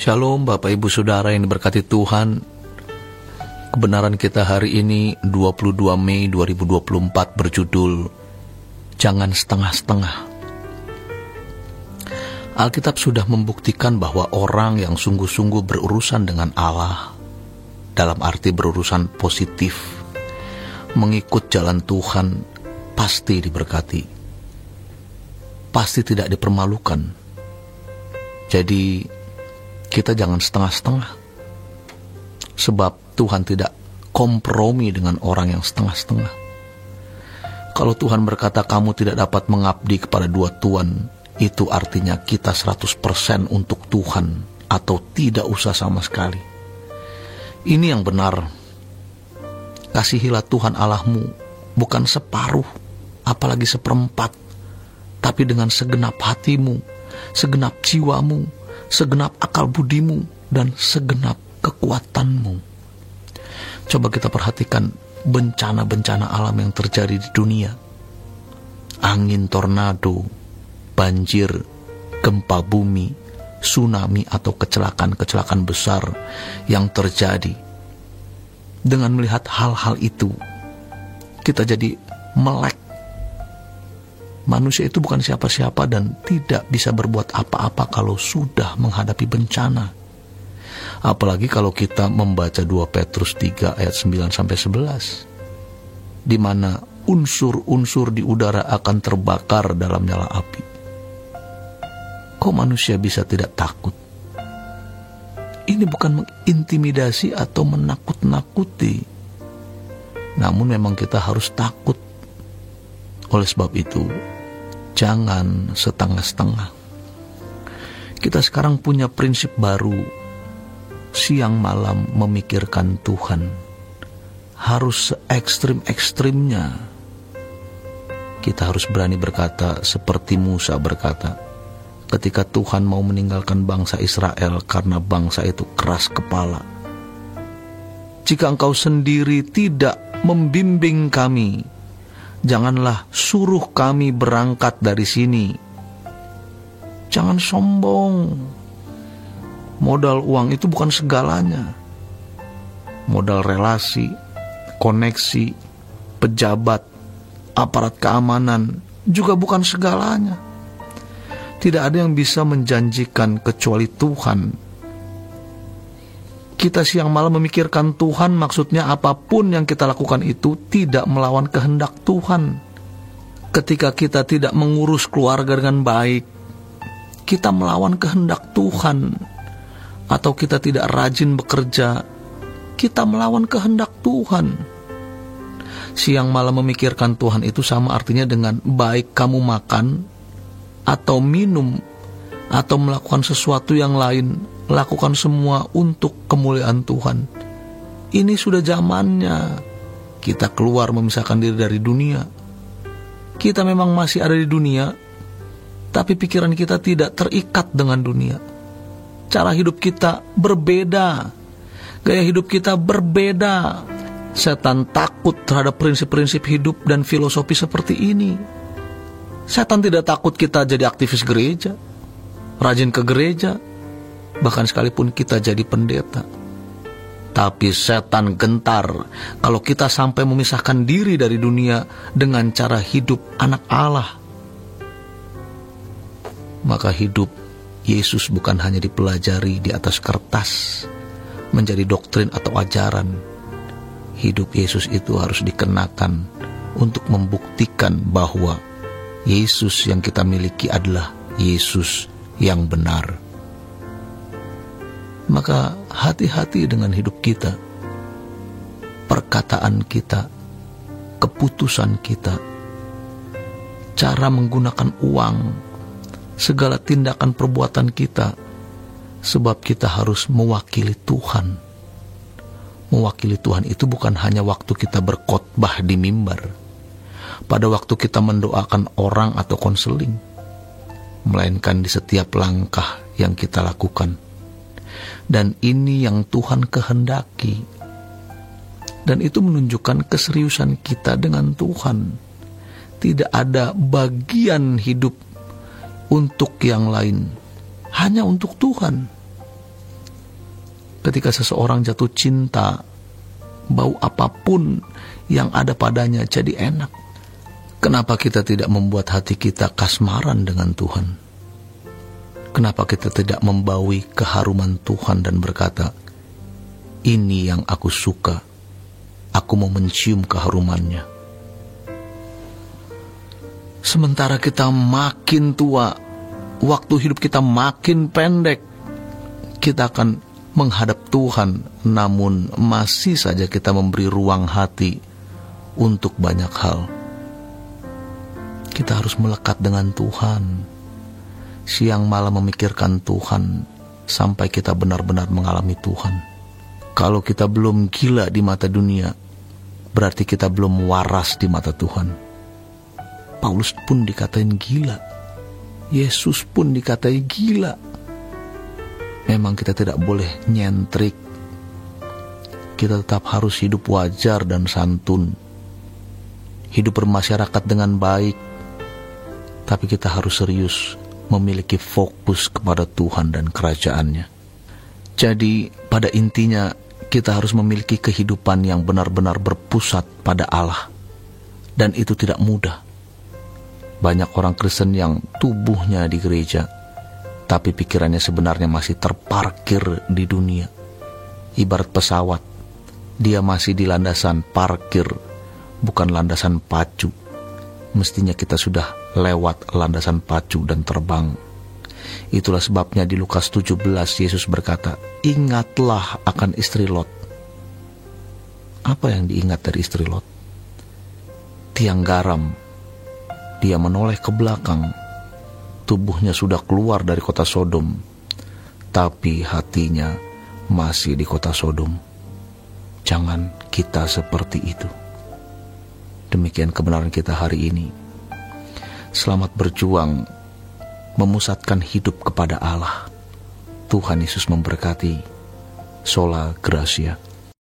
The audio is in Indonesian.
Shalom Bapak Ibu Saudara yang diberkati Tuhan. Kebenaran kita hari ini 22 Mei 2024 berjudul Jangan Setengah-setengah. Alkitab sudah membuktikan bahwa orang yang sungguh-sungguh berurusan dengan Allah, dalam arti berurusan positif, mengikut jalan Tuhan, pasti diberkati, pasti tidak dipermalukan. Jadi kita jangan setengah-setengah, sebab Tuhan tidak kompromi dengan orang yang setengah-setengah. Kalau Tuhan berkata kamu tidak dapat mengabdi kepada dua tuan, itu artinya kita 100% untuk Tuhan, atau tidak usah sama sekali. Ini yang benar. Kasihilah Tuhan Allahmu bukan separuh, apalagi seperempat, tapi dengan segenap hatimu, segenap jiwamu, segenap akal budimu, dan segenap kekuatanmu. Coba kita perhatikan bencana-bencana alam yang terjadi di dunia. Angin tornado, banjir, gempa bumi, tsunami atau kecelakaan-kecelakaan besar yang terjadi. Dengan melihat hal-hal itu, kita jadi melek. Manusia itu bukan siapa-siapa dan tidak bisa berbuat apa-apa kalau sudah menghadapi bencana. Apalagi kalau kita membaca 2 Petrus 3 ayat 9-11, di mana unsur-unsur di udara akan terbakar dalam nyala api. Kok manusia bisa tidak takut? Ini bukan mengintimidasi atau menakut-nakuti, namun memang kita harus takut. Oleh sebab itu, jangan setengah-setengah. Kita sekarang punya prinsip baru, siang malam memikirkan Tuhan. Harus se-ekstrim-ekstrimnya. Kita harus berani berkata seperti Musa berkata, ketika Tuhan mau meninggalkan bangsa Israel karena bangsa itu keras kepala. Jika engkau sendiri tidak membimbing kami, janganlah suruh kami berangkat dari sini. Jangan sombong. Modal uang itu bukan segalanya. Modal relasi, koneksi, pejabat, aparat keamanan juga bukan segalanya. Tidak ada yang bisa menjanjikan kecuali Tuhan. Kita siang malam memikirkan Tuhan, maksudnya apapun yang kita lakukan itu tidak melawan kehendak Tuhan. Ketika kita tidak mengurus keluarga dengan baik, kita melawan kehendak Tuhan. Atau kita tidak rajin bekerja, kita melawan kehendak Tuhan. Siang malam memikirkan Tuhan itu sama artinya dengan baik kamu makan atau minum atau melakukan sesuatu yang lain, lakukan semua untuk kemuliaan Tuhan. Ini sudah zamannya kita keluar memisahkan diri dari dunia. Kita memang masih ada di dunia, tapi pikiran kita tidak terikat dengan dunia. Cara hidup kita berbeda, gaya hidup kita berbeda. Setan takut terhadap prinsip-prinsip hidup dan filosofi seperti ini. Setan tidak takut kita jadi aktivis gereja, rajin ke gereja, bahkan sekalipun kita jadi pendeta. Tapi setan gentar kalau kita sampai memisahkan diri dari dunia dengan cara hidup anak Allah. Maka hidup Yesus bukan hanya dipelajari di atas kertas, menjadi doktrin atau ajaran. Hidup Yesus itu harus dikenakan untuk membuktikan bahwa Yesus yang kita miliki adalah Yesus yang benar. Maka hati-hati dengan hidup kita, perkataan kita, keputusan kita, cara menggunakan uang, segala tindakan perbuatan kita, sebab kita harus mewakili Tuhan. Mewakili Tuhan itu bukan hanya waktu kita berkhotbah di mimbar, pada waktu kita mendoakan orang atau konseling, melainkan di setiap langkah yang kita lakukan. Dan ini yang Tuhan kehendaki. Dan itu menunjukkan keseriusan kita dengan Tuhan. Tidak ada bagian hidup untuk yang lain, hanya untuk Tuhan. Ketika seseorang jatuh cinta, bau apapun yang ada padanya jadi enak. Kenapa kita tidak membuat hati kita kasmaran dengan Tuhan? Kenapa kita tidak membaui keharuman Tuhan dan berkata, ini yang aku suka, aku mau mencium keharumannya. Sementara kita makin tua, waktu hidup kita makin pendek, kita akan menghadap Tuhan, namun masih saja kita memberi ruang hati untuk banyak hal. Kita harus melekat dengan Tuhan, siang malam memikirkan Tuhan, sampai kita benar-benar mengalami Tuhan. Kalau kita belum gila di mata dunia, berarti kita belum waras di mata Tuhan. Paulus pun dikatain gila, Yesus pun dikatai gila. Memang kita tidak boleh nyentrik. Kita tetap harus hidup wajar dan santun, hidup bermasyarakat dengan baik, tapi kita harus serius memiliki fokus kepada Tuhan dan kerajaannya. Jadi pada intinya kita harus memiliki kehidupan yang benar-benar berpusat pada Allah, dan itu tidak mudah. Banyak orang Kristen yang tubuhnya di gereja, tapi pikirannya sebenarnya masih terparkir di dunia. Ibarat pesawat, dia masih di landasan parkir, bukan landasan pacu. Mestinya kita sudah lewat landasan pacu dan terbang. Itulah sebabnya di Lukas 17 Yesus berkata, ingatlah akan istri Lot. Apa yang diingat dari istri Lot? Tiang garam. Dia menoleh ke belakang. Tubuhnya sudah keluar dari kota Sodom, tapi hatinya masih di kota Sodom. Jangan kita seperti itu. Demikian kebenaran kita hari ini. Selamat berjuang memusatkan hidup kepada Allah. Tuhan Yesus memberkati. Sola Gracia.